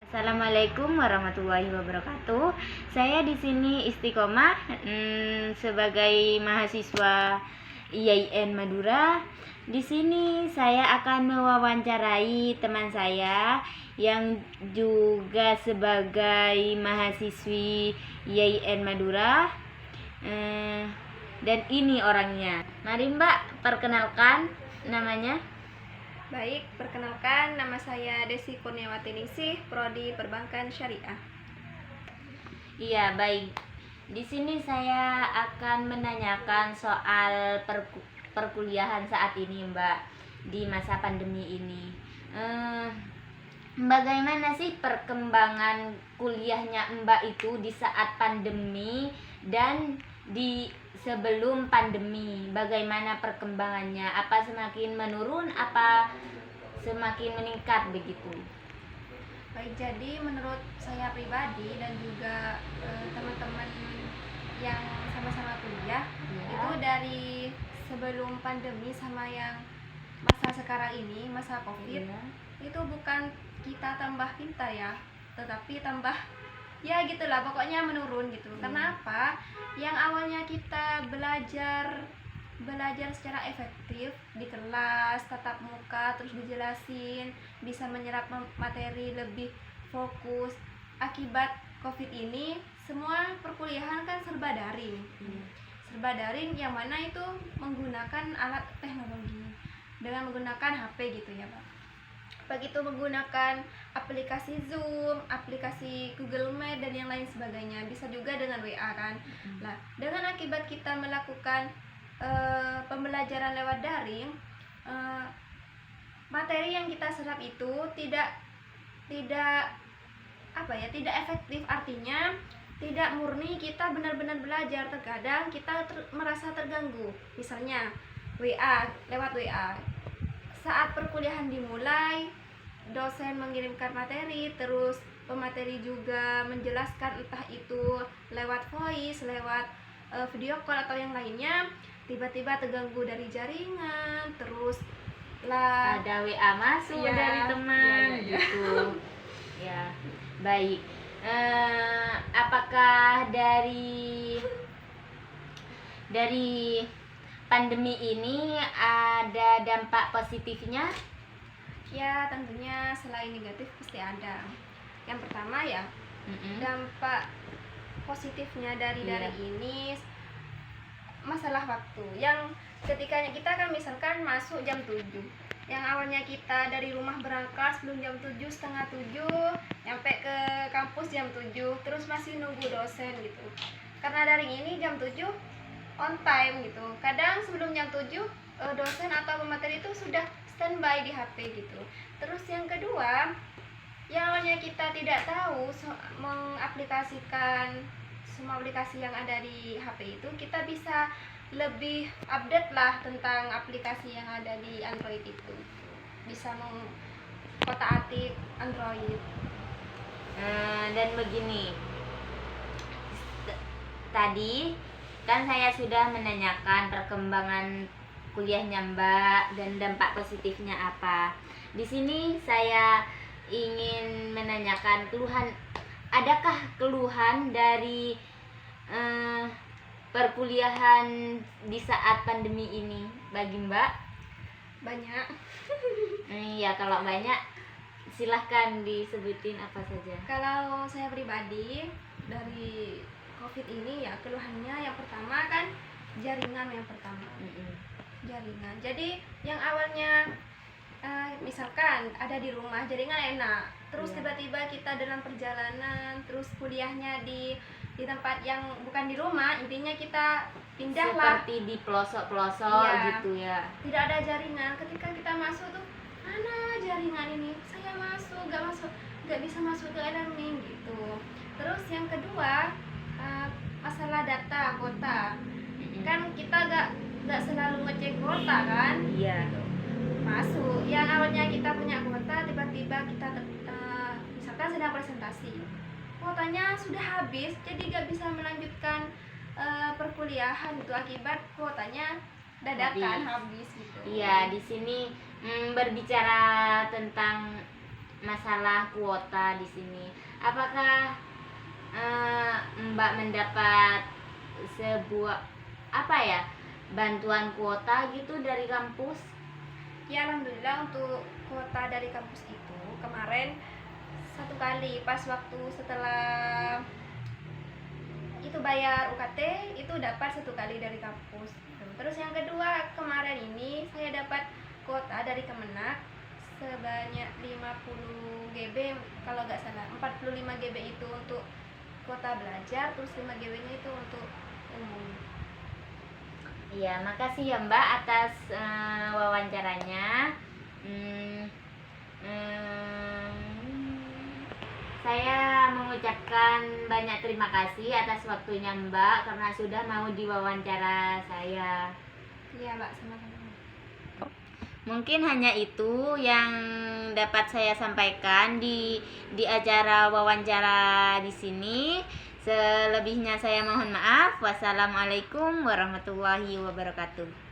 Assalamualaikum warahmatullahi wabarakatuh. Saya di sini istiqomah sebagai mahasiswa IAIN Madura. Di sini saya akan mewawancarai teman saya yang juga sebagai mahasiswi IAIN Madura. Dan ini orangnya. Mari Mbak, perkenalkan namanya. Baik, perkenalkan nama saya Desi Kurniawati Ningsih, Prodi Perbankan Syariah. Iya, baik. Di sini saya akan menanyakan soal perkuliahan saat ini, Mbak, di masa pandemi ini. Bagaimana sih perkembangan kuliahnya Mbak itu di saat pandemi dan di sebelum pandemi? Bagaimana perkembangannya? Apa semakin menurun, apa semakin meningkat begitu? Baik, jadi menurut saya pribadi dan juga teman-teman yang sama-sama kuliah, itu dari sebelum pandemi sama yang masa sekarang ini, masa COVID, itu bukan kita tambah pintar ya, tetapi tambah ya gitulah, pokoknya menurun gitu. Karena apa? Yang awalnya kita belajar secara efektif di kelas tatap muka, terus dijelasin, bisa menyerap materi lebih fokus. Akibat COVID ini semua perkuliahan kan serba daring. Serba daring yang mana itu menggunakan alat teknologi dengan menggunakan HP gitu ya, Pak. Begitu menggunakan aplikasi Zoom, aplikasi Google Meet dan yang lain sebagainya, bisa juga dengan WA kan. Nah, dengan akibat kita melakukan pembelajaran lewat daring, materi yang kita serap itu tidak efektif, artinya tidak murni kita benar-benar belajar. Terkadang kita merasa terganggu, misalnya lewat WA saat perkuliahan dimulai, dosen mengirimkan materi, terus pemateri juga menjelaskan, entah itu lewat voice, lewat video call atau yang lainnya, tiba-tiba terganggu dari jaringan, terus lah ada WA masuk dari teman gitu. Ya, baik. Apakah dari pandemi ini ada dampak positifnya? Ya, tentunya selain negatif pasti ada. Yang pertama ya, dampak positifnya dari daring ini masalah waktu. Yang ketikanya kita kan misalkan masuk jam 7, yang awalnya kita dari rumah berangkat sebelum jam 7, setengah 7, nyampe ke kampus jam 7, terus masih nunggu dosen gitu. Karena daring ini jam 7 on time gitu. Kadang sebelum jam 7 dosen atau pemateri itu sudah standby di HP gitu. Terus yang kedua, yang awalnya kita tidak tahu mengaplikasikan semua aplikasi yang ada di HP itu, kita bisa lebih update lah tentang aplikasi yang ada di Android itu. Bisa mengkotak-atik Android. Dan begini, tadi kan saya sudah menanyakan perkembangan kuliahnya Mbak dan dampak positifnya apa. Di sini saya ingin menanyakan keluhan. Adakah keluhan dari perkuliahan di saat pandemi ini bagi Mbak? Banyak. Ya, kalau banyak silahkan disebutin apa saja. Kalau saya pribadi dari COVID ini ya, keluhannya yang pertama kan jaringan yang pertama. Jaringan. Jadi yang awalnya misalkan ada di rumah jaringan enak, terus tiba-tiba kita dalam perjalanan, terus kuliahnya di tempat yang bukan di rumah, intinya kita pindah lah seperti di pelosok-pelosok gitu ya. Tidak ada jaringan. Ketika kita masuk tuh, mana jaringan ini? Saya masuk, nggak bisa masuk ke e-learning gitu. Terus yang kedua, masalah data kuota. Kan kita nggak selalu ngecek kuota kan? Iya. Gitu. Masuk, yang awalnya kita punya kuota, tiba-tiba kita misalkan sedang presentasi, kuotanya sudah habis, jadi nggak bisa melanjutkan perkuliahan itu akibat kuotanya dadakan habis gitu. Iya, di sini berbicara tentang masalah kuota di sini. Apakah Mbak mendapat sebuah bantuan kuota gitu dari kampus? Ya, alhamdulillah untuk kuota dari kampus itu kemarin satu kali pas waktu setelah itu bayar UKT itu dapat satu kali dari kampus. Terus yang kedua kemarin ini saya dapat kuota dari Kemenak sebanyak 50 GB kalau nggak salah. 45 GB itu untuk kuota belajar, terus 5 GB-nya itu untuk umum. Iya, makasih ya Mbak atas wawancaranya. Saya mengucapkan banyak terima kasih atas waktunya Mbak karena sudah mau diwawancara saya. Iya Mbak, sama-sama. Mungkin hanya itu yang dapat saya sampaikan di acara wawancara di sini. Selebihnya saya mohon maaf. Wassalamualaikum warahmatullahi wabarakatuh.